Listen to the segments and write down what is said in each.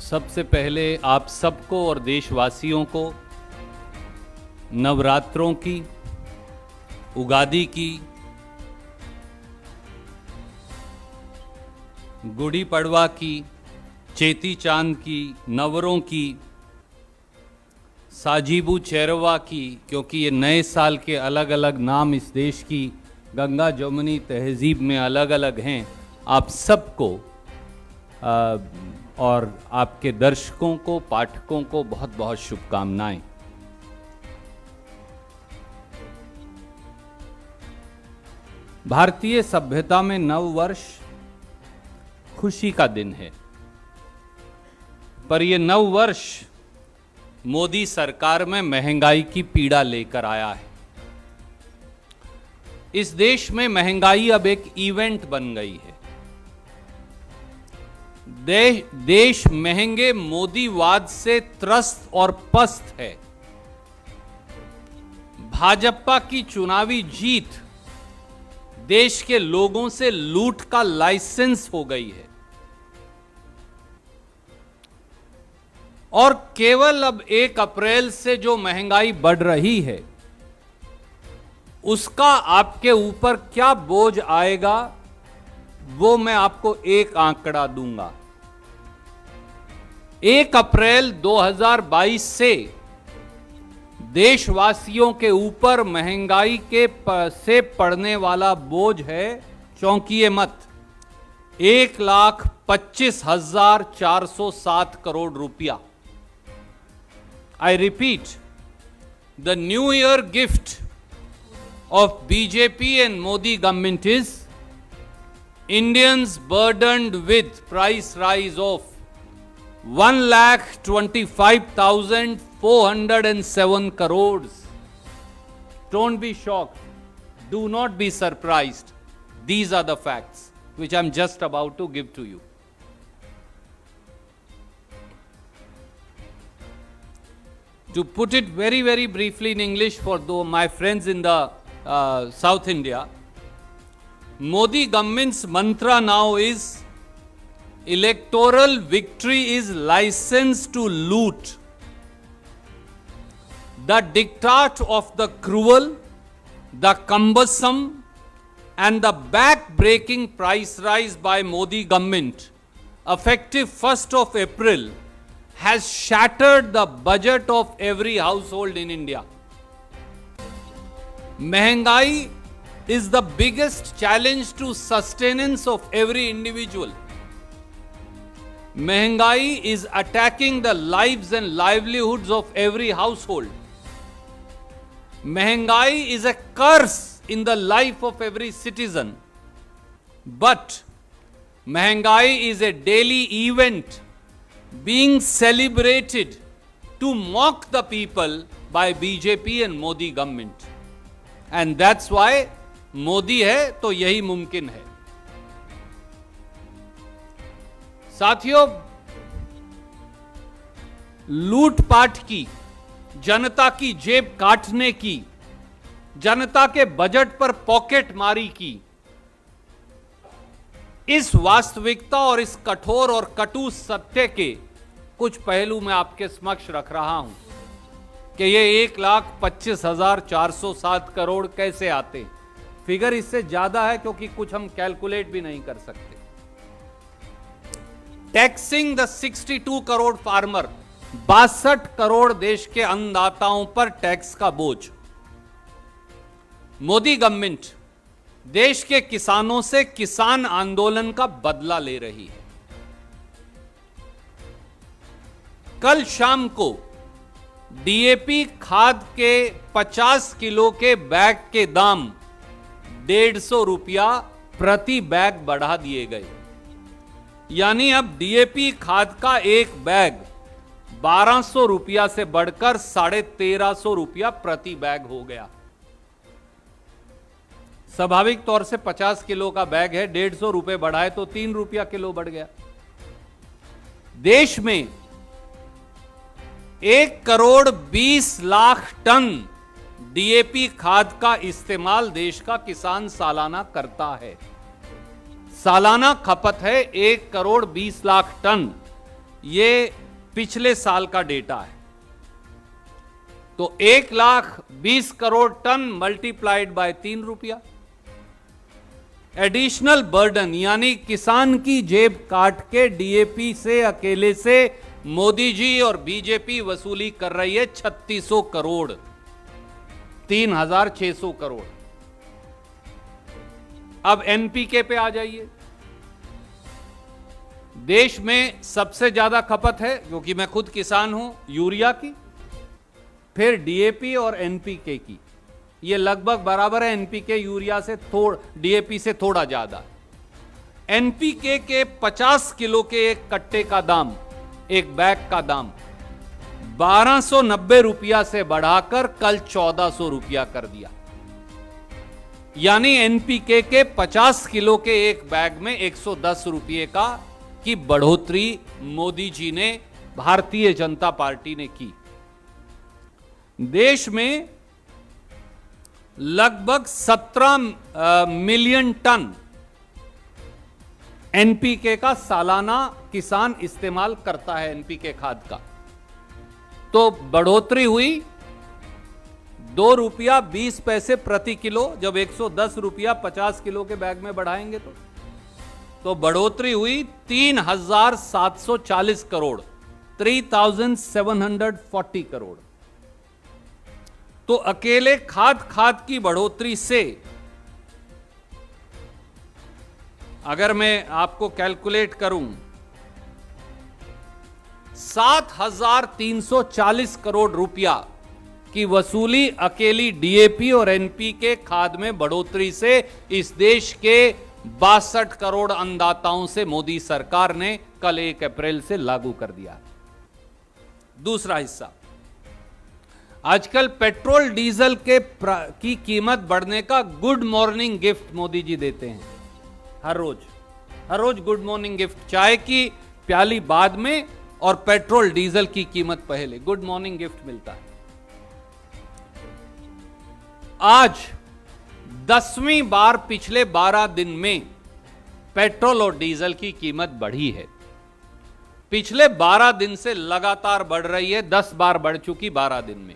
सबसे पहले आप सबको और देशवासियों को नवरात्रों की, उगादी की, गुड़ी पड़वा की, चेती चांद की, नवरों की, साजीबू चेरवा की, क्योंकि ये नए साल के अलग अलग नाम इस देश की गंगा जमुनी तहजीब में अलग अलग हैं। आप सबको और आपके दर्शकों को, पाठकों को बहुत बहुत शुभकामनाएं। भारतीय सभ्यता में नव वर्ष खुशी का दिन है, पर यह नव वर्ष मोदी सरकार में महंगाई की पीड़ा लेकर आया है। इस देश में महंगाई अब एक इवेंट बन गई है। देश महंगे मोदीवाद से त्रस्त और पस्त है। भाजपा की चुनावी जीत देश के लोगों से लूट का लाइसेंस हो गई है और केवल अब 1 अप्रैल से जो महंगाई बढ़ रही है उसका आपके ऊपर क्या बोझ आएगा वो मैं आपको एक आंकड़ा दूंगा। 1 अप्रैल 2022 से देशवासियों के ऊपर महंगाई से पड़ने वाला बोझ है, चौंकिए मत, 1,25,407 करोड़ रुपया। I repeat, the new year gift of BJP and Modi government is Indians burdened with price rise of 1,25,407 crores. Don't be shocked. Do not be surprised. These are the facts which I'm just about to give to you. To put it very, very briefly in English for my friends in the South India, Modi government's mantra now is electoral victory is license to loot. The diktat of the cruel, the cumbersome and the back-breaking price rise by Modi government effective 1st of April has shattered the budget of every household in India. Mehengai is the biggest challenge to sustenance of every individual. Mehengai is attacking the lives and livelihoods of every household. Mehengai is a curse in the life of every citizen. But Mehengai is a daily event being celebrated to mock the people by BJP and Modi government. And that's why Modi है तो यही मुमकिन है। साथियों, लूटपाट की, जनता की जेब काटने की, जनता के बजट पर पॉकेट मारी की, इस वास्तविकता और इस कठोर और कटु सत्य के कुछ पहलू मैं आपके समक्ष रख रहा हूं कि ये 1,25,407 करोड़ कैसे आते। फिगर इससे ज्यादा है क्योंकि कुछ हम कैलकुलेट भी नहीं कर सकते। Taxing the 62 crore farmer, 62 crore देश के अन्नदाताओं पर टैक्स का बोझ। मोदी गवर्नमेंट देश के किसानों से किसान आंदोलन का बदला ले रही है। कल शाम को डीएपी खाद के 50 किलो के बैग के दाम 150 रुपया प्रति बैग बढ़ा दिए गए। यानी अब डीएपी खाद का एक बैग 1200 रुपया से बढ़कर 1350 रुपया प्रति बैग हो गया। स्वाभाविक तौर से 50 किलो का बैग है, 150 रुपए बढ़ाए तो 3 रुपया किलो बढ़ गया। देश में 1,20,00,000 टन डीएपी खाद का इस्तेमाल देश का किसान सालाना करता है। सालाना खपत है 1,20,00,000 टन, ये पिछले साल का डेटा है। तो 1,20,000 करोड़ टन मल्टीप्लाइड बाय 3 रुपया। एडिशनल बर्डन यानी किसान की जेब काट के डीएपी से अकेले से मोदी जी और बीजेपी वसूली कर रही है 3600 करोड़, 3600 करोड़। अब एनपीके पे आ जाइए। देश में सबसे ज्यादा खपत है, क्योंकि मैं खुद किसान हूं, यूरिया की, फिर डीएपी और एनपीके की। ये लगभग बराबर है, एनपीके यूरिया से डीएपी से थोड़ा ज्यादा। एनपीके के 50 किलो के एक कट्टे का दाम, एक बैग का दाम 1290 रुपया से बढ़ाकर कल 1400 रुपया कर दिया। यानी एनपीके के 50 किलो के एक बैग में 110 रुपये की बढ़ोतरी मोदी जी ने, भारतीय जनता पार्टी ने की। देश में लगभग 17 मिलियन टन एनपीके का सालाना किसान इस्तेमाल करता है, एनपीके खाद का। तो बढ़ोतरी हुई 2 रुपया 20 पैसे प्रति किलो, जब 110 रुपया 50 किलो के बैग में बढ़ाएंगे तो बढ़ोतरी हुई 3,740 करोड़, 3,740 करोड़। तो अकेले खाद की बढ़ोतरी से, अगर मैं आपको कैलकुलेट करूं, 7,340 करोड़ रुपया की वसूली अकेली डीएपी और एनपीके खाद में बढ़ोतरी से इस देश के 62 करोड़ अन्नदाताओं से मोदी सरकार ने कल 1 अप्रैल से लागू कर दिया। दूसरा हिस्सा, आजकल पेट्रोल डीजल की कीमत बढ़ने का good morning gift Modi ji देते हैं। हर रोज गुड मॉर्निंग गिफ्ट, चाय की प्याली बाद में और पेट्रोल डीजल की कीमत पहले, गुड मॉर्निंग गिफ्ट मिलता है। आज 10वीं बार पिछले 12 दिन में पेट्रोल और डीजल की कीमत बढ़ी है। पिछले 12 दिन से लगातार बढ़ रही है, 10 बार बढ़ चुकी 12 दिन में।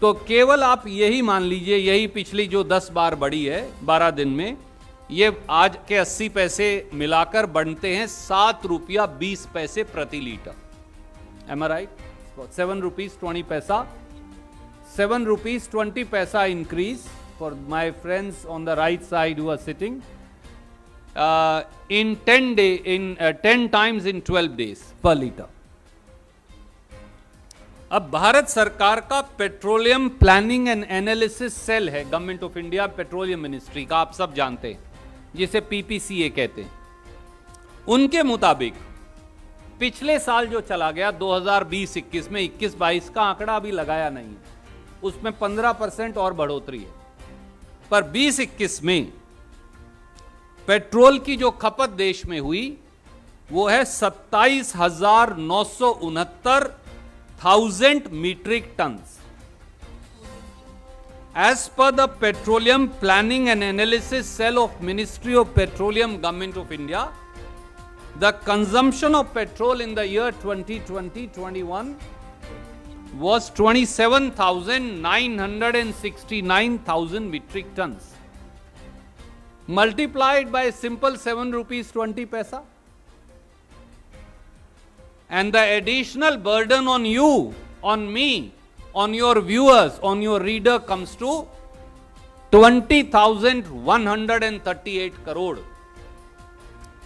तो केवल आप यही मान लीजिए, यही पिछली जो 10 बार बढ़ी है 12 दिन में, ये आज के 80 पैसे मिलाकर बनते हैं 7 रुपया 20 पैसे प्रति लीटर। एम आई राइट? 7 रुपीज 20 पैसा, 7 rupees 20 paisa increase for my friends on the right side who are sitting in 10 times in 12 days per liter. अब भारत सरकार का petroleum planning and analysis cell है, government of India petroleum ministry का, आप सब जानते हैं, जिसे पीपीसीए कहते हैं। उनके मुताबिक पिछले साल जो चला गया 2020-21 में, 21-22 का आंकड़ा अभी लगाया नहीं है, उसमें 15% और बढ़ोतरी है, पर 20-21 में पेट्रोल की जो खपत देश में हुई वो है 27,969,000 metric ton. As per the Petroleum Planning and Analysis Cell of Ministry of Petroleum, Government of India, the consumption of petrol in the year 2020-21 was 27,969,000 metric tons. Multiplied by simple 7 rupees 20 paisa. And the additional burden on you, on me, on your viewers, on your reader comes to 20,138 crore.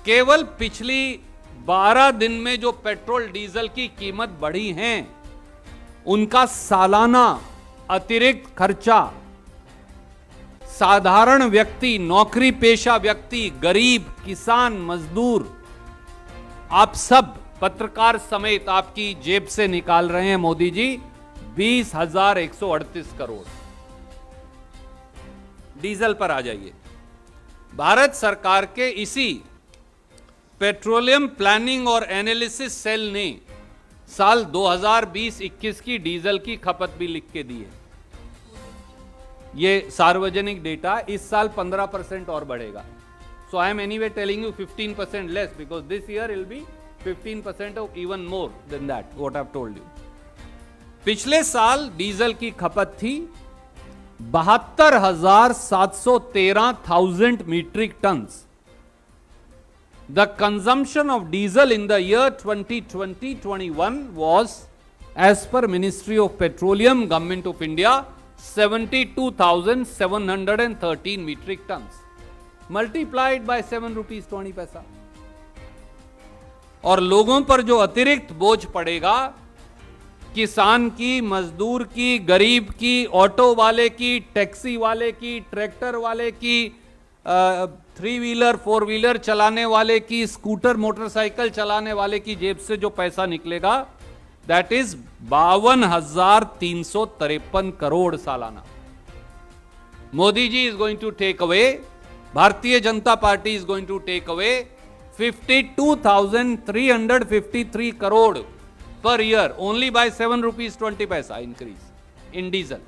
केवल पिछली 12 दिन में जो petrol diesel की कीमत बढ़ी है, उनका सालाना अतिरिक्त खर्चा साधारण व्यक्ति, नौकरी पेशा व्यक्ति, गरीब, किसान, मजदूर, आप सब पत्रकार समेत आपकी जेब से निकाल रहे हैं मोदी जी 20,138 करोड़। डीजल पर आ जाइए। भारत सरकार के इसी पेट्रोलियम प्लानिंग और एनालिसिस सेल ने साल 2020-21 की डीजल की खपत भी लिख के दी है। ये सार्वजनिक डेटा, इस साल 15% और बढ़ेगा। So I am anyway telling you 15% less, because this year will be 15% or even more than that, what I've told you. पिछले साल डीजल की खपत थी 72,713,000 metric tons. The consumption of diesel in the year 2020-21 was, as per Ministry of Petroleum, Government of India, 72,713 metric tons. Multiplied by 7 rupees 20 पैसा. और लोगों पर जो अतिरिक्त बोझ पड़ेगा, किसान की, मजदूर की, गरीब की, ऑटो वाले की, टैक्सी वाले की, ट्रैक्टर वाले की, 3 व्हीलर 4 व्हीलर चलाने वाले की, स्कूटर मोटरसाइकिल चलाने वाले की जेब से जो पैसा निकलेगा, दैट इज 52,353 करोड़ सालाना. Modi ji is going to take away, Bharatiya Janata Party is going to take away 52,353 crore per year only by 7 rupees 20 paisa increase in diesel.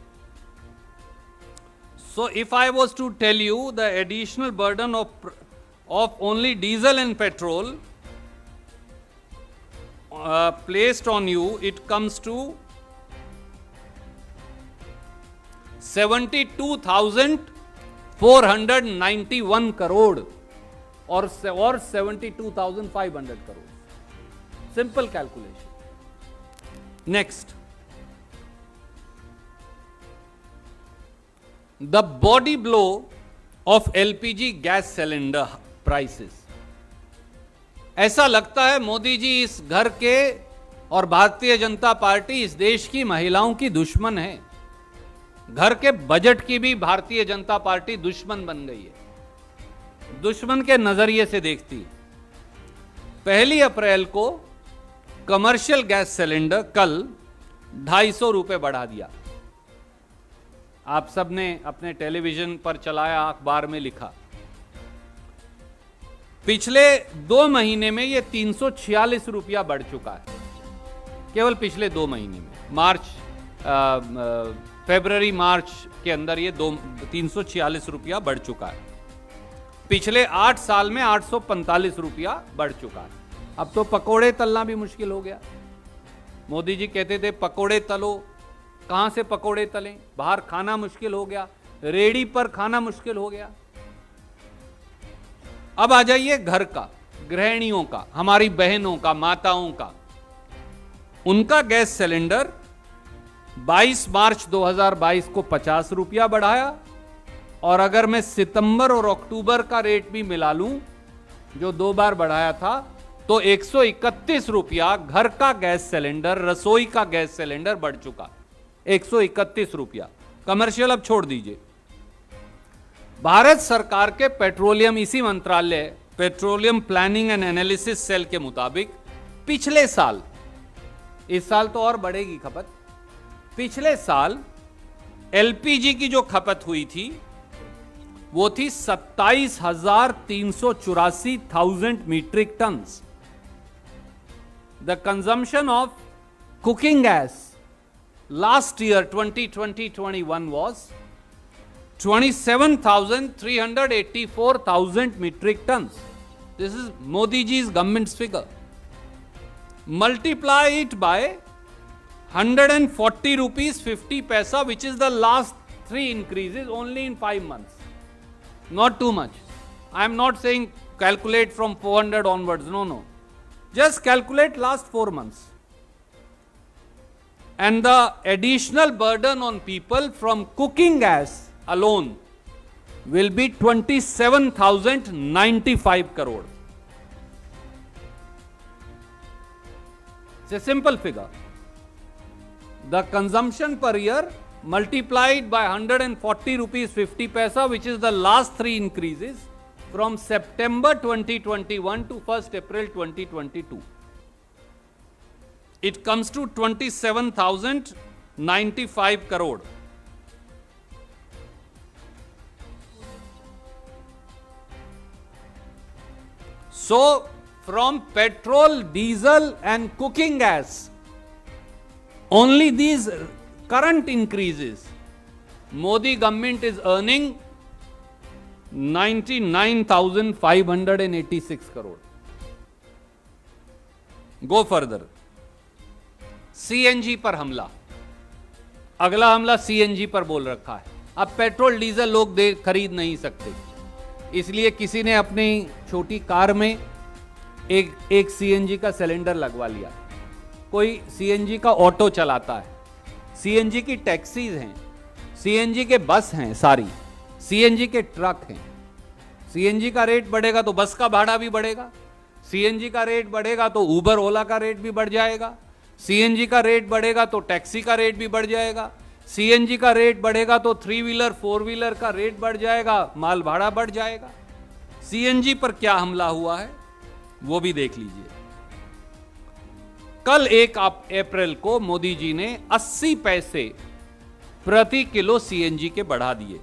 So if I was to tell you the additional burden of only diesel and petrol placed on you, it comes to 72,491 crore or 72,500 crore. Simple calculation. Next, the body blow of LPG gas cylinder prices. ऐसा लगता है मोदी जी इस घर के और भारतीय Janata party इस देश की महिलाओं की दुश्मन है. घर के बजट की भी भारतीय जनता पार्टी दुश्मन बन गई है. दुश्मन के नजरिए से देखती. 1 अप्रैल को कमर्शियल गैस सिलेंडर कल 250 रुपए बढ़ा दिया. आप सबने अपने टेलीविजन पर चलाया, अखबार में लिखा. पिछले 2 महीने में यह 346 रुपया बढ़ चुका है. केवल पिछले 2 महीने में, फरवरी मार्च के अंदर यह 346 रुपया बढ़ चुका है. पिछले 8 साल में 845 रुपया बढ़ चुका है. अब तो पकोड़े तलना भी मुश्किल हो गया. मोदी जी कहते थे पकोड़े तलो, कहां से पकोड़े तलें, बाहर खाना मुश्किल हो गया, रेडी पर खाना मुश्किल हो गया. अब आ जाइए घर का, गृहिणियों का, हमारी बहनों का, माताओं का. उनका गैस सिलेंडर 22 मार्च 2022 को 50 रुपया बढ़ाया, और अगर मैं सितंबर और अक्टूबर का रेट भी मिला लूं, जो 2 बार बढ़ाया था, तो 131 रुपया घर का गैस सिलेंडर, रसोई का गैस सिलेंडर बढ़ चुका. 131 रुपया. कमर्शियल अब छोड़ दीजिए. भारत सरकार के पेट्रोलियम, इसी मंत्रालय petroleum planning and analysis cell के मुताबिक पिछले साल, इस साल तो और बढ़ेगी खपत, पिछले साल एलपीजी की जो खपत हुई थी वो थी 27,384,000 metric tons. The consumption of cooking gas last year 2020-21 was 27,384,000 metric tons. This is Modi ji's government's figure. Multiply it by 140 rupees 50 paisa, which is the last 3 increases only in 5 months. Not too much. I am not saying calculate from 400 onwards. No. Just calculate last 4 months. And the additional burden on people from cooking gas alone will be 27,095 crore. It's a simple figure. The consumption per year multiplied by 140 rupees 50 paisa, which is the last 3 increases from September 2021 to 1st April 2022. It comes to 27,095 crore. So from petrol, diesel and cooking gas, only these current increases, Modi government is earning 99,586 crore. Go further. CNG पर हमला, अगला हमला CNG पर बोल रखा है। अब petrol diesel लोग खरीद नहीं सकते, इसलिए किसी ने अपनी छोटी कार में एक सीएनजी का सिलेंडर लगवा लिया। कोई सीएनजी का ऑटो चलाता है, सीएनजी की टैक्सीज हैं, सीएनजी के बस हैं, सारी सीएनजी के ट्रक हैं। सीएनजी का रेट बढ़ेगा तो बस का भाड़ा भी बढ़ेगा, सीएनजी का रेट बढ़ेगा तो उबर ओला का रेट भी बढ़ जाएगा, सीएनजी का रेट बढ़ेगा तो टैक्सी का रेट भी बढ़ जाएगा, सीएनजी का रेट बढ़ेगा तो 3 व्हीलर 4 व्हीलर का रेट बढ़ जाएगा, माल भाड़ा बढ़ जाएगा। सीएनजी पर क्या हमला हुआ है वो भी देख लीजिए। कल 1 अप्रैल को मोदी जी ने 80 पैसे प्रति किलो सीएनजी के बढ़ा दिए।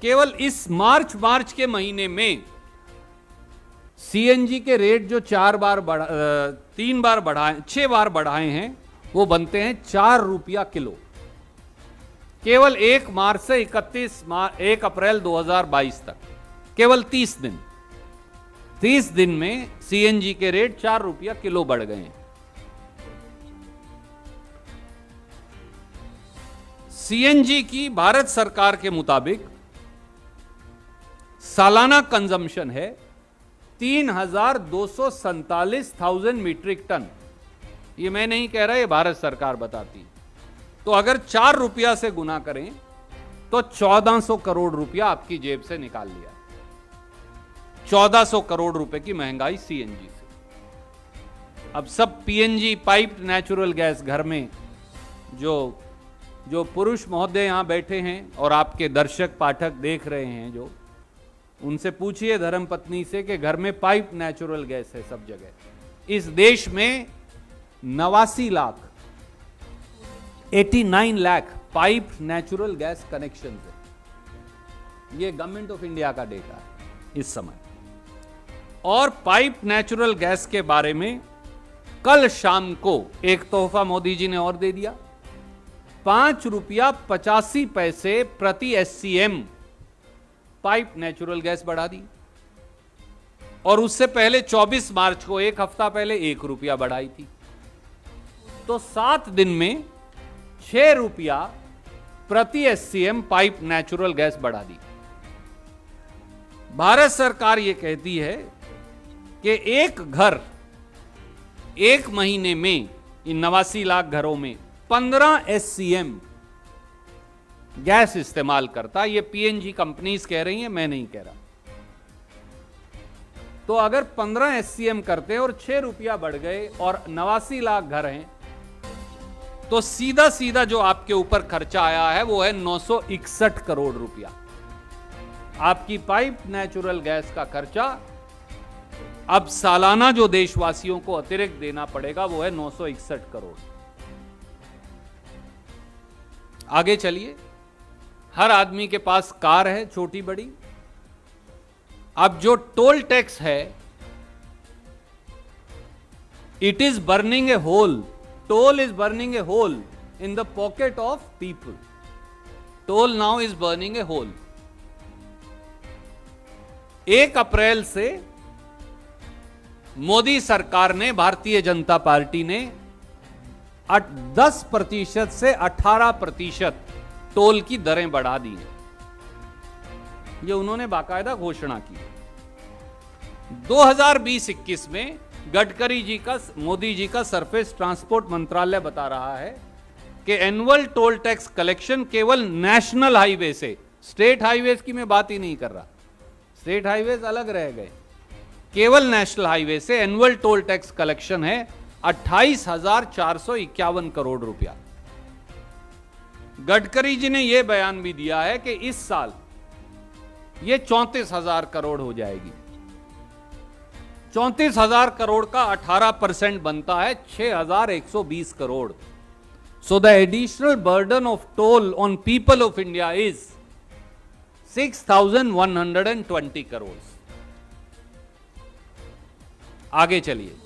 केवल इस मार्च के महीने में सीएनजी के रेट जो 6 बार बढ़ाए हैं, वो बनते हैं 4 रुपया किलो। केवल 1 मार्च से 1 अप्रैल 2022 तक, केवल 30 दिन में सीएनजी के रेट 4 रुपया किलो बढ़ गए हैं। सीएनजी की भारत सरकार के मुताबिक सालाना कंजम्पशन है 3,247,000 मीट्रिक टन। ये मैं नहीं कह रहा, ये भारत सरकार बताती। तो अगर 4 रुपया से गुना करें तो 1400 करोड़ रुपया आपकी जेब से निकाल लिया। 1400 करोड़ रुपए की महंगाई सीएनजी से। अब सब पीएनजी पाइप्ड नेचुरल गैस घर में जो पुरुष महोदय यहां बैठे हैं और आपके दर्शक पाठक देख रहे हैं, जो उनसे पूछिए धर्मपत्नी से कि घर में पाइप नेचुरल गैस है सब जगह। इस देश में 89 lakh 89 lakh pipe natural gas connection है। यह गवर्नमेंट ऑफ इंडिया का डेटा है इस समय। और पाइप नेचुरल गैस के बारे में कल शाम को एक तोहफा मोदी जी ने और दे दिया। 5 रुपया 85 पैसे प्रति एससीएम पाइप नेचुरल गैस बढ़ा दी। और उससे पहले 24 मार्च को, एक हफ्ता पहले 1 रुपया बढ़ाई थी। तो 7 दिन में 6 रुपया प्रति एससीएम पाइप नेचुरल गैस बढ़ा दी। भारत सरकार यह कहती है कि एक घर 1 महीने में, इन 89 लाख घरों में 15 एससीएम गैस इस्तेमाल करता। ये पीएनजी कंपनीज कह रही हैं, मैं नहीं कह रहा। तो अगर 15 एससीएम करते हैं और 6 रुपया बढ़ गए और 89 लाख घर हैं, तो सीधा सीधा जो आपके ऊपर खर्चा आया है वो है 961 करोड़ रुपया। आपकी पाइप नेचुरल गैस का खर्चा अब सालाना जो देशवासियों को अतिरिक्त देना पड़ेगा वो है 961 करोड़। आगे चलिए। हर आदमी के पास कार है, छोटी बड़ी। अब जो टोल टैक्स है, it is burning a hole, toll is burning a hole in the pocket of people. Toll now is burning a hole. 1 अप्रैल से मोदी सरकार ने, भारतीय जनता पार्टी ने 10% से 18% टोल की दरें बढ़ा दी हैं। ये उन्होंने बाकायदा घोषणा की। 2020-21 में गडकरी जी का, मोदी जी का सरफेस ट्रांसपोर्ट मंत्रालय बता रहा है कि एनुअल टोल टैक्स कलेक्शन केवल नेशनल हाईवे से, स्टेट हाईवेज की मैं बात ही नहीं कर रहा, स्टेट हाईवेज अलग रह गए, केवल नेशनल हाईवे से एनुअल टोल टैक्स कलेक्शन है 28,451 करोड़ रुपया। गडकरी जी ने यह बयान भी दिया है कि इस साल यह 34,000 करोड़ हो जाएगी। 34,000 करोड़ का 18% बनता है 6,120 crore. So the additional burden of toll on people of India is 6,120 crore. आगे चलिए।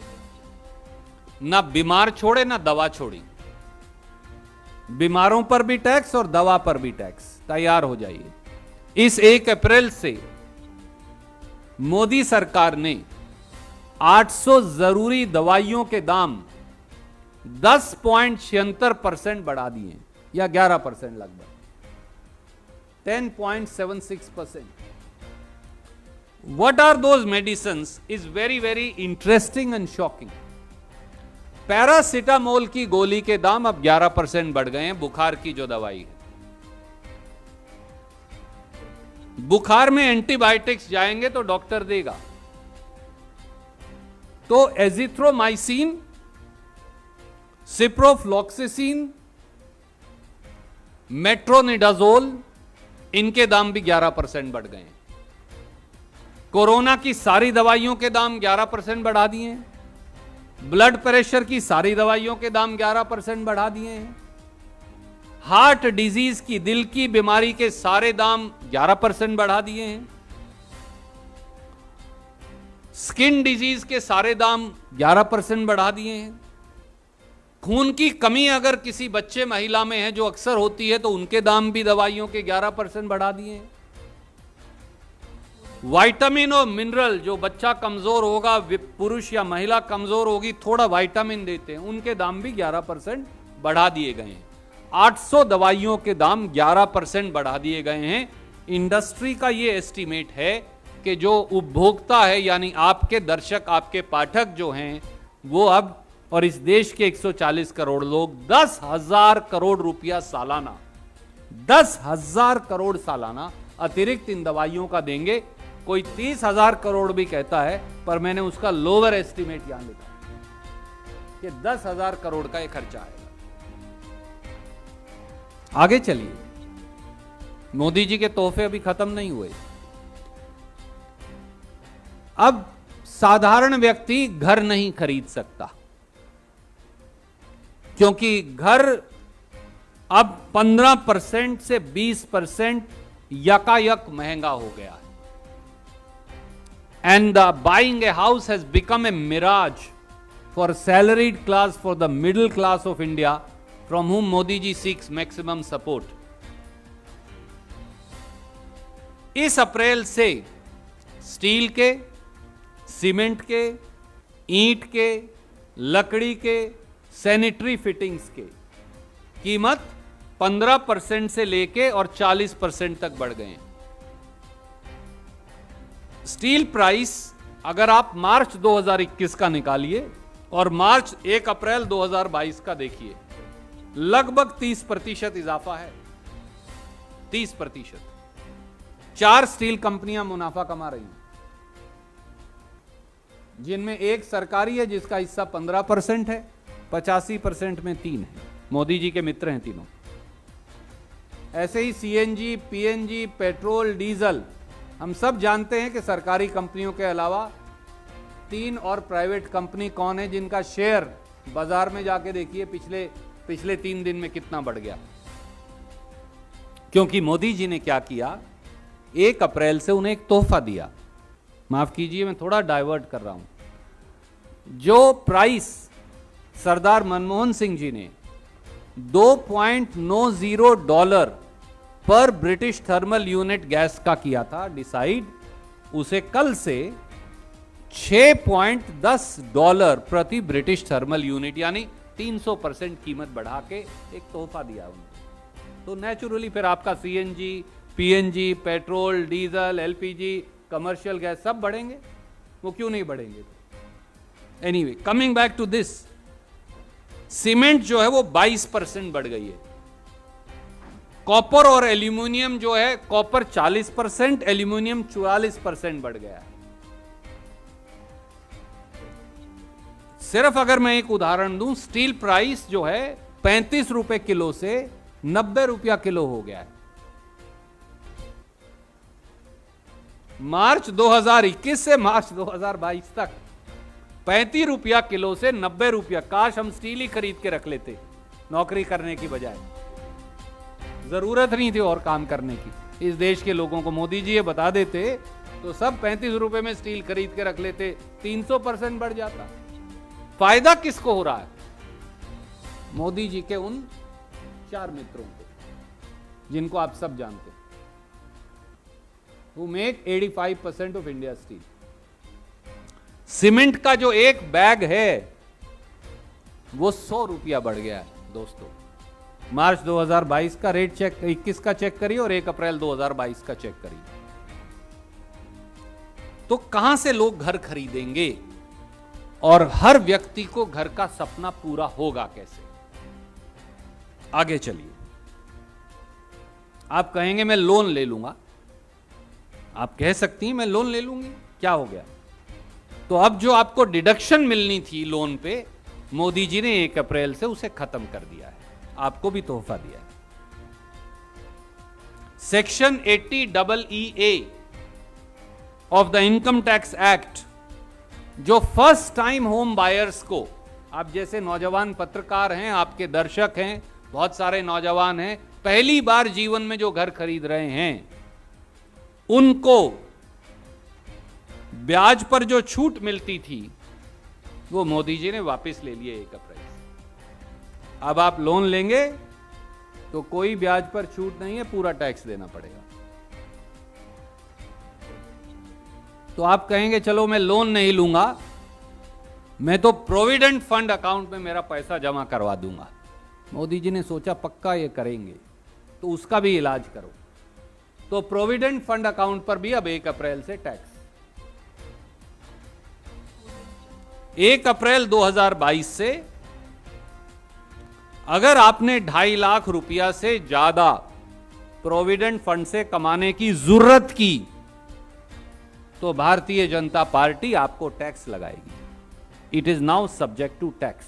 ना बीमार छोड़े ना दवा छोड़ी। बीमारों पर भी टैक्स और दवा पर भी टैक्स। तैयार हो जाइए। इस 1 अप्रैल से मोदी सरकार ने 800 जरूरी दवाइयों के दाम 10.76% बढ़ा दिए, या 11% लगभग, 10.76%. What are those medicines is very very interesting and shocking. Paracetamol की गोली के दाम अब 11% बढ़ गए हैं, बुखार की जो दवाई है. बुखार में एंटीबायोटिक्स जाएंगे तो डॉक्टर देगा, तो एजिथ्रोमाइसिन, सिप्रोफ्लॉक्सिसिन, मेट्रोनिडाजोल, इनके दाम भी 11% बढ़ गए हैं. कोरोना की सारी दवाइयों के दाम 11% बढ़ा दिए हैं. ब्लड प्रेशर की सारी दवाइयों के दाम 11% बढ़ा दिए हैं. हार्ट डिजीज की, दिल की बीमारी के सारे दाम 11% बढ़ा दिए हैं. स्किन डिजीज के सारे दाम 11% बढ़ा दिए हैं. खून की कमी अगर किसी बच्चे महिला में है, जो अक्सर होती है, तो उनके दाम भी दवाइयों के 11% बढ़ा दिए हैं. विटामिन और मिनरल, जो बच्चा कमजोर होगा, पुरुष या महिला कमजोर होगी, थोड़ा विटामिन देते हैं, उनके दाम भी 11% बढ़ा दिए गए हैं. 800 दवाइयों के दाम 11% बढ़ा दिए गए हैं. इंडस्ट्री का यह एस्टीमेट है कि जो उपभोक्ता है, यानी आपके दर्शक, आपके पाठक जो हैं, वो अब, और इस देश के 140 करोड़ लोग 10,000 करोड़ रुपया सालाना, 10,000 करोड़ सालाना अतिरिक्त इन दवाइयों का देंगे. कोई 30,000 करोड़ भी कहता है, पर मैंने उसका लोअर एस्टीमेट यहां लिखा कि 10,000 करोड़ का यह खर्चा आएगा. आगे चलिए, मोदी जी के तोहफे अभी खत्म नहीं हुए. अब साधारण व्यक्ति घर नहीं खरीद सकता, क्योंकि घर अब 15% से 20% यकायक महंगा हो गया है. And the buying a house has become a mirage for salaried class, for the middle class of India, from whom Modi ji seeks maximum support. इस अप्रैल से स्टील के, सीमेंट के, ईंट के, लकड़ी के, सैनिटरी फिटिंग्स के कीमत 15% से लेके और 40% तक बढ़ गए हैं. स्टील प्राइस अगर आप मार्च 2021 का निकालिए और मार्च 1 अप्रैल 2022 का देखिए, लगभग 30% इजाफा है. 30%. 4 स्टील कंपनियां मुनाफा कमा रही हैं, जिनमें एक सरकारी है जिसका हिस्सा 15% है, 85% में 3 है, मोदी जी के मित्र हैं तीनों. ऐसे ही सीएनजी, पीएनजी, पेट्रोल, डीजल, हम सब जानते हैं कि सरकारी कंपनियों के अलावा 3 और प्राइवेट कंपनी कौन है जिनका शेयर बाजार में जाके देखिए पिछले 3 दिन में कितना बढ़ गया. क्योंकि मोदी जी ने क्या किया, 1 अप्रैल से उन्हें एक तोहफा दिया. माफ कीजिए, मैं थोड़ा डाइवर्ट कर रहा हूं. जो प्राइस सरदार मनमोहन सिंह जी ने $2.90 पर ब्रिटिश थर्मल यूनिट गैस का किया था डिसाइड, उसे कल से $6.10 प्रति ब्रिटिश थर्मल यूनिट, यानी 300% कीमत बढ़ा के एक तोहफा दिया उन्होंने. तो नेचुरली फिर आपका CNG, PNG, petrol, diesel, LPG, commercial gas सब बढ़ेंगे. वो क्यों नहीं बढ़ेंगे? Anyway, coming back to this, cement जो है वो 22% बढ़ गई है. कॉपर और एल्यूमिनियम जो है, कॉपर 40%, एल्यूमिनियम 44% बढ़ गया है. सिर्फ अगर मैं एक उदाहरण दूं, स्टील प्राइस जो है 35 रुपए किलो से 90 रुपया किलो हो गया है. मार्च 2021 से मार्च 2022 तक 35 रुपया किलो से 90 रुपया. काश हम स्टील ही खरीद के रख लेते नौकरी करने की बजाय. जरूरत नहीं थी और काम करने की. इस देश के लोगों को मोदी जी ये बता देते तो सब 35 रुपए में स्टील खरीद के रख लेते, 300% बढ़ जाता. फायदा किसको हो रहा है? मोदी जी के उन 4 मित्रों को, जिनको आप सब जानते हैं, who make 85% of India's steel. Cement का जो एक बैग है वो 100 रुपया बढ़ गया है दोस्तों। मार्च 2022 का रेट चेक, 21 का चेक करिए और 1 अप्रैल 2022 का चेक करिए। तो कहां से लोग घर खरीदेंगे और हर व्यक्ति को घर का सपना पूरा होगा कैसे? आगे चलिए। आप कहेंगे मैं लोन ले लूंगा, आप कह सकती हैं मैं लोन ले लूंगी, क्या हो गया? तो अब जो आपको डिडक्शन मिलनी थी लोन पे, मोदी जी ने 1 अप्रैल से उसे खत्म कर दिया है, आपको भी तोहफा दिया है। Section 80EE of the income tax act, जो फर्स्ट टाइम होम बायर्स को, आप जैसे नौजवान पत्रकार हैं, आपके दर्शक हैं, बहुत सारे नौजवान हैं, पहली बार जीवन में जो घर खरीद रहे हैं, उनको ब्याज पर जो छूट मिलती थी वो मोदी जी ने वापस ले लिए 1 अप्रैल से। अब आप लोन लेंगे तो कोई ब्याज पर छूट नहीं है, पूरा टैक्स देना पड़ेगा। तो आप कहेंगे चलो मैं लोन नहीं लूंगा, मैं तो प्रोविडेंट फंड अकाउंट में मेरा पैसा जमा करवा दूंगा। मोदी जी ने सोचा पक्का ये करेंगे तो उसका भी इलाज करो। तो प्रोविडेंट फंड अकाउंट पर भी अब 1 अप्रैल से टैक्स। 1 अप्रैल 2022 से अगर आपने 2.5 लाख रुपया से ज्यादा प्रोविडेंट फंड से कमाने की जरूरत की तो भारतीय जनता पार्टी आपको टैक्स लगाएगी। It is now subject to tax.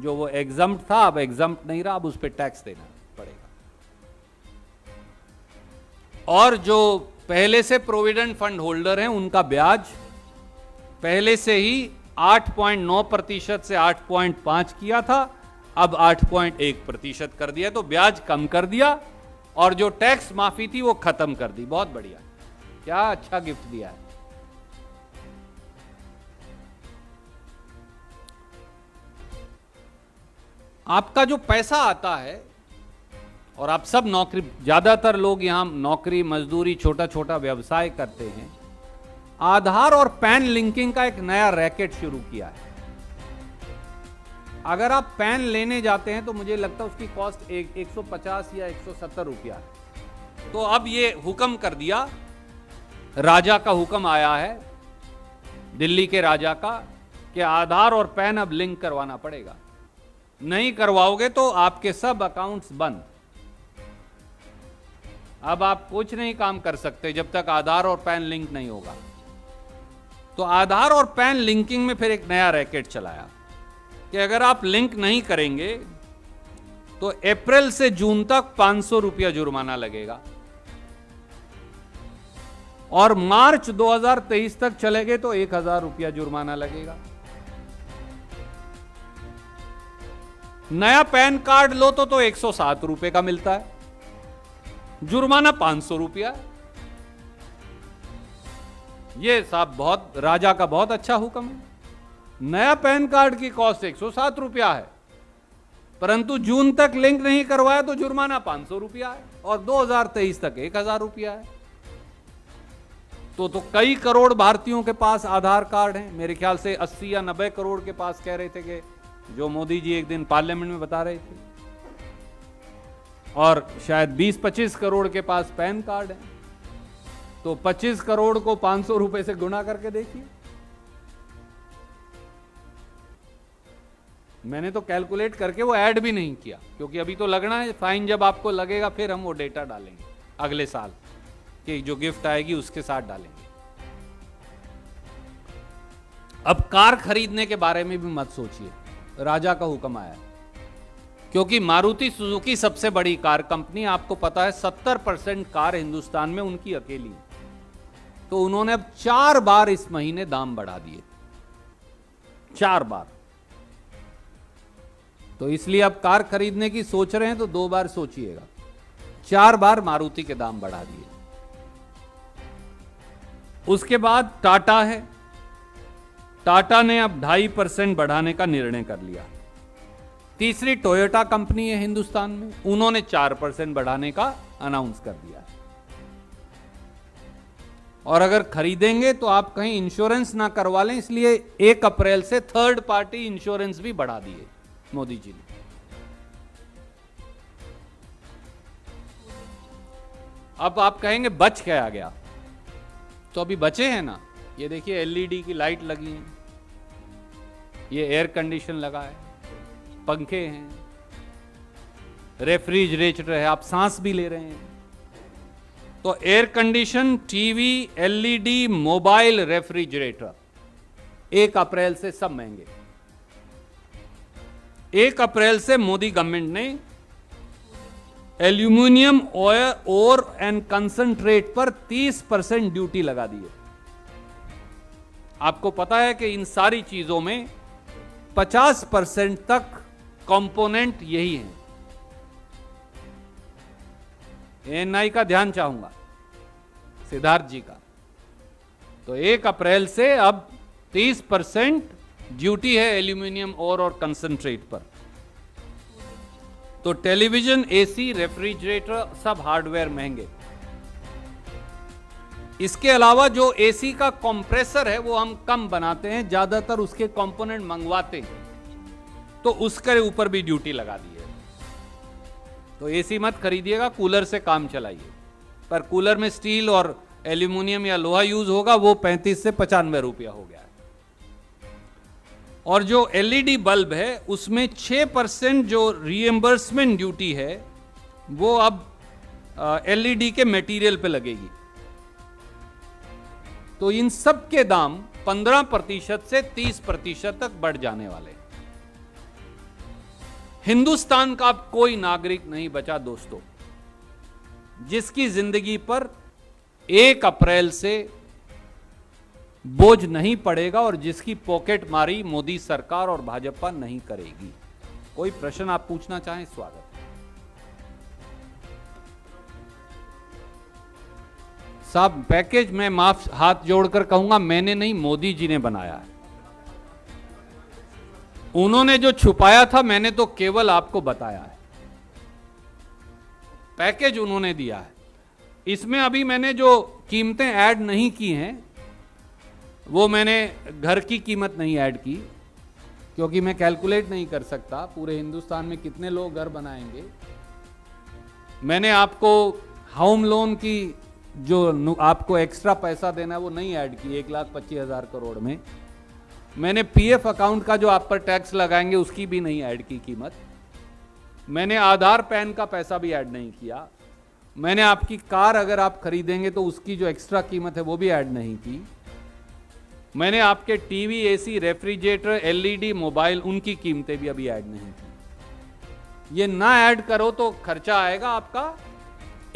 जो वो एग्जम्प्ट था अब एग्जम्प्ट नहीं रहा, अब उस पर टैक्स देना पड़ेगा। और जो पहले से प्रोविडेंट फंड होल्डर हैं उनका ब्याज पहले से ही 8.9% से 8.5 किया था, अब 8.1% कर दिया। तो ब्याज कम कर दिया और जो टैक्स माफी थी वो खत्म कर दी। बहुत बढ़िया, क्या अच्छा गिफ्ट दिया है। आपका जो पैसा आता है, और आप सब नौकरी, ज्यादातर लोग यहां नौकरी मजदूरी छोटा छोटा व्यवसाय करते हैं, आधार और पैन लिंकिंग का एक नया रैकेट शुरू किया है। अगर आप पैन लेने जाते हैं तो मुझे लगता है उसकी कॉस्ट 150 या 170 रुपया है। तो अब ये हुक्म कर दिया, राजा का हुक्म आया है दिल्ली के राजा का, कि आधार और पैन अब लिंक करवाना पड़ेगा। नहीं करवाओगे तो आपके सब अकाउंट्स बंद। अब आप कुछ नहीं काम कर सकते जब तक आधार और पैन लिंक नहीं होगा। तो आधार और पैन लिंकिंग में फिर एक नया रैकेट चलाया कि अगर आप लिंक नहीं करेंगे तो अप्रैल से जून तक 500 रुपया जुर्माना लगेगा, और मार्च 2023 तक चलेंगे तो 1000 रुपया जुर्माना लगेगा। नया पैन कार्ड लो तो 107 रुपए का मिलता है, जुर्माना 500 रुपया। ये साहब बहुत, राजा का बहुत अच्छा हुक्म है। नया पैन कार्ड की कॉस्ट 107 रुपया है, परंतु जून तक लिंक नहीं करवाया तो जुर्माना 500 रुपया है, और 2023 तक 1000 रुपया है। तो कई करोड़ भारतीयों के पास आधार कार्ड हैं। मेरे ख्याल से 80 या 90 करोड़ के पास कह रहे थे कि, जो मोदी जी एक दिन पार्लियामेंट में बता रहे थे, और शायद 20-25 करोड़ के पास पैन कार्ड है। तो 25 करोड़ को 500 रुपए से गुणा करके देखिए। मैंने तो कैलकुलेट करके वो ऐड भी नहीं किया, क्योंकि अभी तो लगना है। फाइन जब आपको लगेगा फिर हम वो डेटा डालेंगे अगले साल कि जो गिफ्ट आएगी उसके साथ डालेंगे। अब कार खरीदने के बारे में भी मत सोचिए, राजा का हुक्म आया है। क्योंकि मारुति सुजुकी सबसे बड़ी कार कंपनी, आपको पता है 70% कार हिंदुस्तान में उनकी अकेली है। तो उन्होंने अब 4 बार इस महीने दाम बढ़ा दिए, 4 बार। तो इसलिए अब कार खरीदने की सोच रहे हैं तो 2 बार सोचिएगा। 4 बार मारुति के दाम बढ़ा दिए। उसके बाद टाटा है, टाटा ने अब 2.5% बढ़ाने का निर्णय कर लिया। तीसरी टोयोटा कंपनी है हिंदुस्तान में, उन्होंने 4% बढ़ाने का अनाउंस कर दिया। और अगर खरीदेंगे तो आप कहीं इंश्योरेंस ना करवा लें, इसलिए 1 अप्रैल से थर्ड पार्टी इंश्योरेंस भी बढ़ा दिए मोदी जी ने। अब आप कहेंगे बच क्या आ गया, तो अभी बचे हैं ना। ये देखिए एलईडी की लाइट लगी है, ये एयर कंडीशन लगा है, पंखे हैं, रेफ्रिजरेटर है, आप सांस भी ले रहे हैं। तो air condition, TV, LED, mobile, refrigerator 1 अप्रैल से सब महंगे। 1 अप्रैल से मोदी गवर्नमेंट ने एल्यूमिनियम ओर एंड कंसंट्रेट पर 30% ड्यूटी लगा दी है। आपको पता है कि इन सारी चीजों में 50% तक कंपोनेंट यही है। एएनआई का ध्यान चाहूंगा, सिद्धार्थ जी का। तो 1 अप्रैल से अब 30% ड्यूटी है एल्यूमिनियम ओर और कंसंट्रेट पर। तो टेलीविजन, एसी, रेफ्रिजरेटर सब हार्डवेयर महंगे। इसके अलावा जो एसी का कंप्रेसर है वो हम कम बनाते हैं, ज्यादातर उसके कंपोनेंट मंगवाते हैं, तो उसके ऊपर भी ड्यूटी लगा दी है। तो एसी मत खरीदिएगा, कूलर से काम चलाइए। पर कूलर में स्टील और एल्यूमिनियम या लोहा यूज होगा, वो 35 से 95 रुपया हो गया है। और जो एलईडी बल्ब है उसमें 6% जो रीएम्बर्समेंट ड्यूटी है वो अब एलईडी के मटेरियल पे लगेगी। तो इन सब के दाम 15% से 30% तक बढ़ जाने वाले। हिंदुस्तान का अब कोई नागरिक नहीं बचा दोस्तों जिसकी जिंदगी पर 1 अप्रैल से बोझ नहीं पड़ेगा और जिसकी पॉकेट मारी मोदी सरकार और भाजपा नहीं करेगी। कोई प्रश्न आप पूछना चाहें, स्वागत। साहब पैकेज में माफ हाथ जोड़कर कहूंगा, मैंने नहीं, मोदी जी ने बनाया है। उन्होंने जो छुपाया था मैंने तो केवल आपको बताया है। पैकेज उन्होंने दिया है। इसमें अभी मैंने जो कीमतें ऐड नहीं की हैं वो मैंने घर की कीमत नहीं ऐड की, क्योंकि मैं कैलकुलेट नहीं कर सकता पूरे हिंदुस्तान में कितने लोग घर बनाएंगे। मैंने आपको होम लोन की जो आपको एक्स्ट्रा पैसा देना है वो नहीं ऐड की 1,25,000 करोड़ में। मैंने पीएफ अकाउंट का जो आप पर टैक्स लगाएंगे उसकी भी नहीं ऐड की कीमत। मैंने आधार पैन का पैसा भी ऐड नहीं किया। मैंने आपकी कार अगर आप खरीदेंगे तो उसकी जो एक्स्ट्रा कीमत है वो भी ऐड नहीं की। मैंने आपके TV, AC, refrigerator, LED, mobile उनकी कीमतें भी अभी ऐड नहीं की। ये ना ऐड करो तो खर्चा आएगा आपका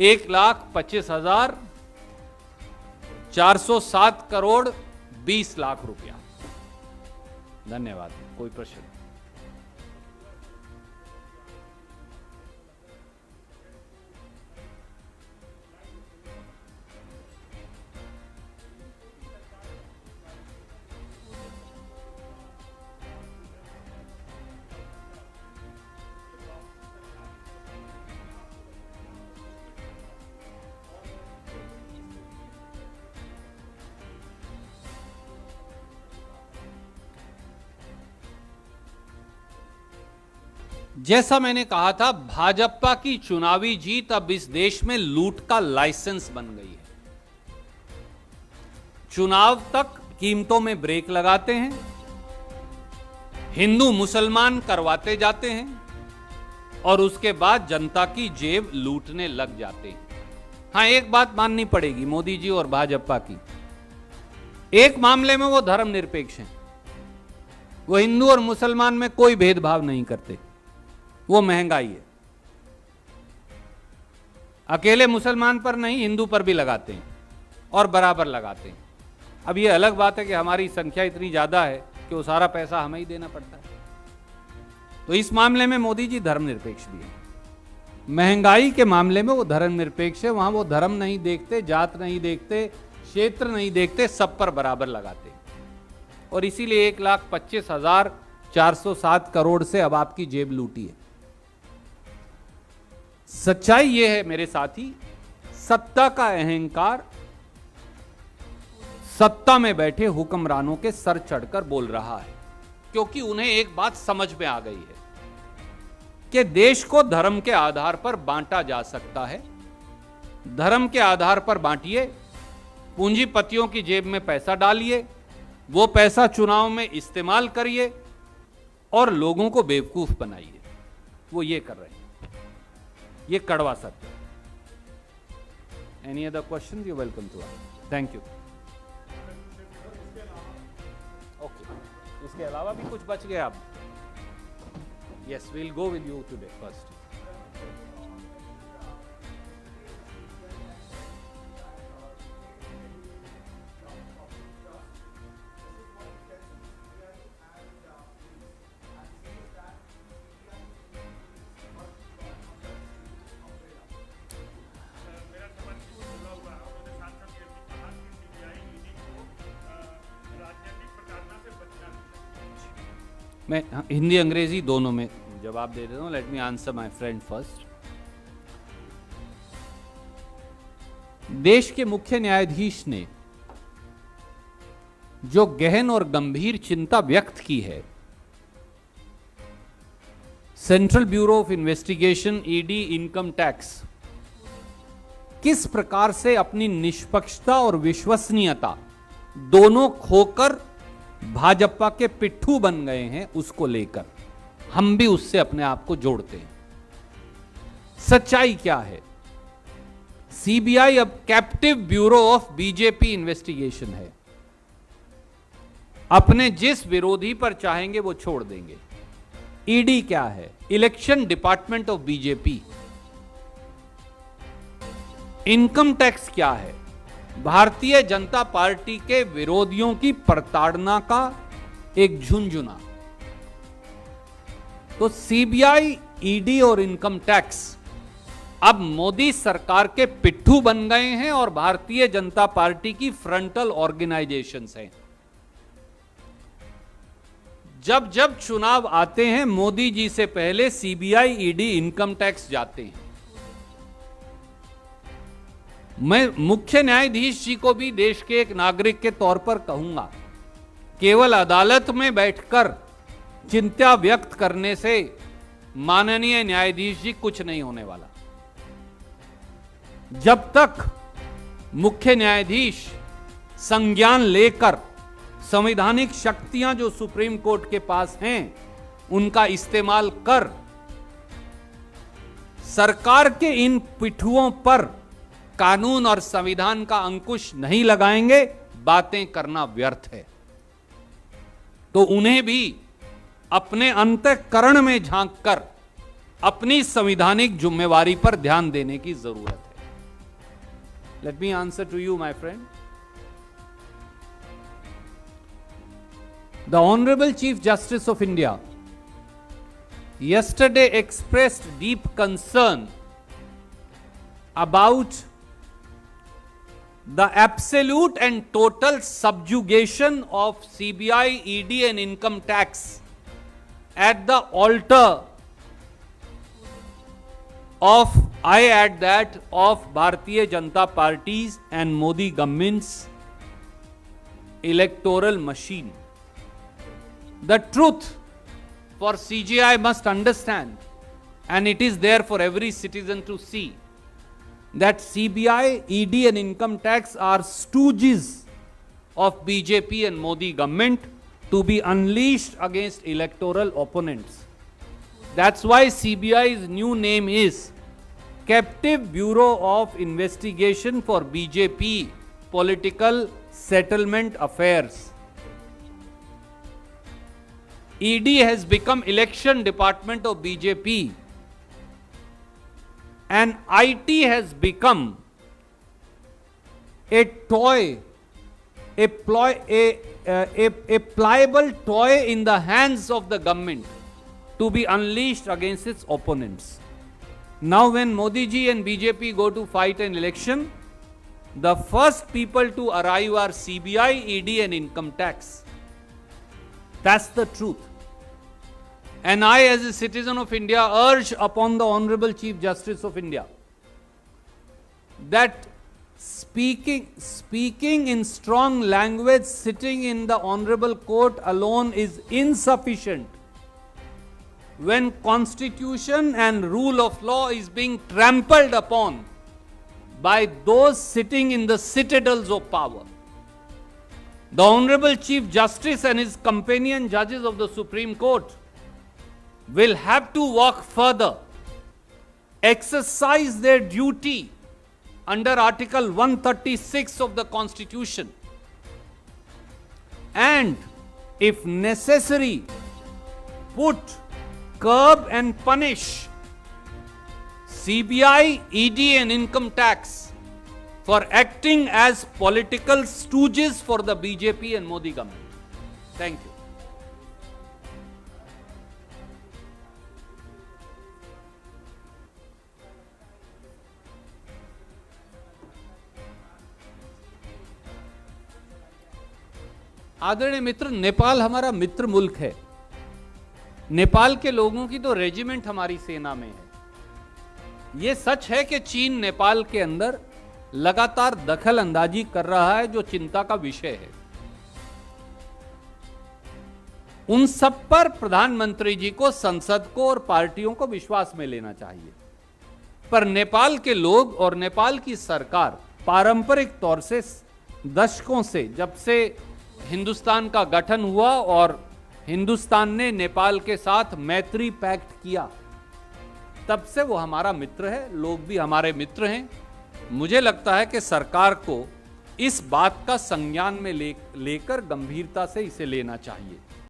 1,25,407 करोड़ 20 लाख रुपया। धन्यवाद। कोई प्रश्न? जैसा मैंने कहा था, भाजपा की चुनावी जीत अब इस देश में लूट का लाइसेंस बन गई है। चुनाव तक कीमतों में ब्रेक लगाते हैं, हिंदू मुसलमान करवाते जाते हैं और उसके बाद जनता की जेब लूटने लग जाते हैं। हां, एक बात माननी पड़ेगी मोदी जी और भाजपा की, एक मामले में वो धर्मनिरपेक्ष हैं। वो हिंदू और मुसलमान में कोई भेदभाव नहीं करते। वो महंगाई है, अकेले मुसलमान पर नहीं हिंदू पर भी लगाते हैं और बराबर लगाते हैं। अब ये अलग बात है कि हमारी संख्या इतनी ज्यादा है कि वो सारा पैसा हमें ही देना पड़ता है। तो इस मामले में मोदी जी धर्मनिरपेक्ष भी है। महंगाई के मामले में वो धर्मनिरपेक्ष है। वहां वो धर्म नहीं देखते, जात नहीं देखते, क्षेत्र नहीं देखते, सब पर बराबर लगाते हैं। और इसीलिए 1,25,407 करोड़ से अब आपकी जेब लूटी है। सच्चाई यह है मेरे साथी, सत्ता का अहंकार सत्ता में बैठे हुक्मरानों के सर चढ़कर बोल रहा है, क्योंकि उन्हें एक बात समझ में आ गई है कि देश को धर्म के आधार पर बांटा जा सकता है। धर्म के आधार पर बांटिए, पूंजीपतियों की जेब में पैसा डालिए, वो पैसा चुनाव में इस्तेमाल करिए और लोगों को बेवकूफ बनाइए। वो ये कर रहे हैं, ये कड़वा सत्य। Any other question? You welcome to ask. Thank you. Okay, इसके अलावा भी कुछ बच गया? आप yes, we'll go with you today first. मैं हिंदी अंग्रेजी दोनों में जवाब दे देता हूं। Let me answer my friend first. देश के मुख्य न्यायाधीश ने जो गहन और गंभीर चिंता व्यक्त की है, central bureau of investigation, ED, income tax किस प्रकार से अपनी निष्पक्षता और विश्वसनीयता दोनों खोकर भाजपा के पिट्ठू बन गए हैं, उसको लेकर हम भी उससे अपने आप को जोड़ते हैं। सच्चाई क्या है? सीबीआई अब captive bureau of BJP investigation है। अपने जिस विरोधी पर चाहेंगे वो छोड़ देंगे। ईडी क्या है? Election department of BJP. Income tax क्या है? भारतीय जनता पार्टी के विरोधियों की प्रताड़ना का एक झुंझुना। तो सीबीआई, ईडी और इनकम टैक्स अब मोदी सरकार के पिट्ठू बन गए हैं और भारतीय जनता पार्टी की फ्रंटल ऑर्गेनाइजेशंस हैं। जब जब चुनाव आते हैं, मोदी जी से पहले सीबीआई, ईडी, इनकम टैक्स जाते हैं। मैं मुख्य न्यायाधीश जी को भी देश के एक नागरिक के तौर पर कहूंगा, केवल अदालत में बैठकर चिंता व्यक्त करने से माननीय न्यायाधीश जी कुछ नहीं होने वाला। जब तक मुख्य न्यायाधीश संज्ञान लेकर संवैधानिक शक्तियां जो सुप्रीम कोर्ट के पास हैं उनका इस्तेमाल कर सरकार के इन पिट्ठुओं पर कानून और संविधान का अंकुश नहीं लगाएंगे, बातें करना व्यर्थ है। तो उन्हें भी अपने अंतःकरण में झांककर अपनी संवैधानिक जिम्मेवारी पर ध्यान देने की जरूरत है। Let me answer to you my friend. The honourable chief justice of India yesterday expressed deep concern about the absolute and total subjugation of CBI, ED and income tax at the altar of, I add that, of Bharatiya Janata Party's and Modi government's electoral machine. The truth for CJI must understand, and it is there for every citizen to see, that CBI, ED and income tax are stooges of BJP and Modi government to be unleashed against electoral opponents. That's why CBI's new name is Captive Bureau of Investigation for BJP Political Settlement Affairs. ED has become election department of BJP and IT has become a toy, a pliable toy in the hands of the government to be unleashed against its opponents. Now when Modi ji and BJP go to fight an election, the first people to arrive are CBI, ED and income tax. That's the truth. And I, as a citizen of India, urge upon the Honorable Chief Justice of India that Speaking in strong language sitting in the honorable court alone is insufficient when constitution and rule of law is being trampled upon by those sitting in the citadels of power. The Honorable Chief Justice and his companion judges of the Supreme Court will have to walk further, exercise their duty under Article 136 of the Constitution, and if necessary, put, curb and punish CBI, ED and income tax for acting as political stooges for the BJP and Modi government. Thank you. आदरणीय मित्र, नेपाल हमारा मित्र मुल्क है। नेपाल के लोगों की तो regiment हमारी सेना में है। यह सच है कि चीन नेपाल के अंदर लगातार दखल अंदाजी कर रहा है, जो चिंता का विषय है। उन सब पर प्रधानमंत्री जी को, संसद को और पार्टियों को विश्वास में लेना चाहिए। पर नेपाल के लोग और नेपाल की सरकार पारंपरिक तौर से दशकों से, जब से हिंदुस्तान का गठन हुआ और हिंदुस्तान ने नेपाल के साथ मैत्री पैक्ट किया, तब से वो हमारा मित्र है, लोग भी हमारे मित्र हैं। मुझे लगता है कि सरकार को इस बात का संज्ञान में लेकर गंभीरता से इसे लेना चाहिए।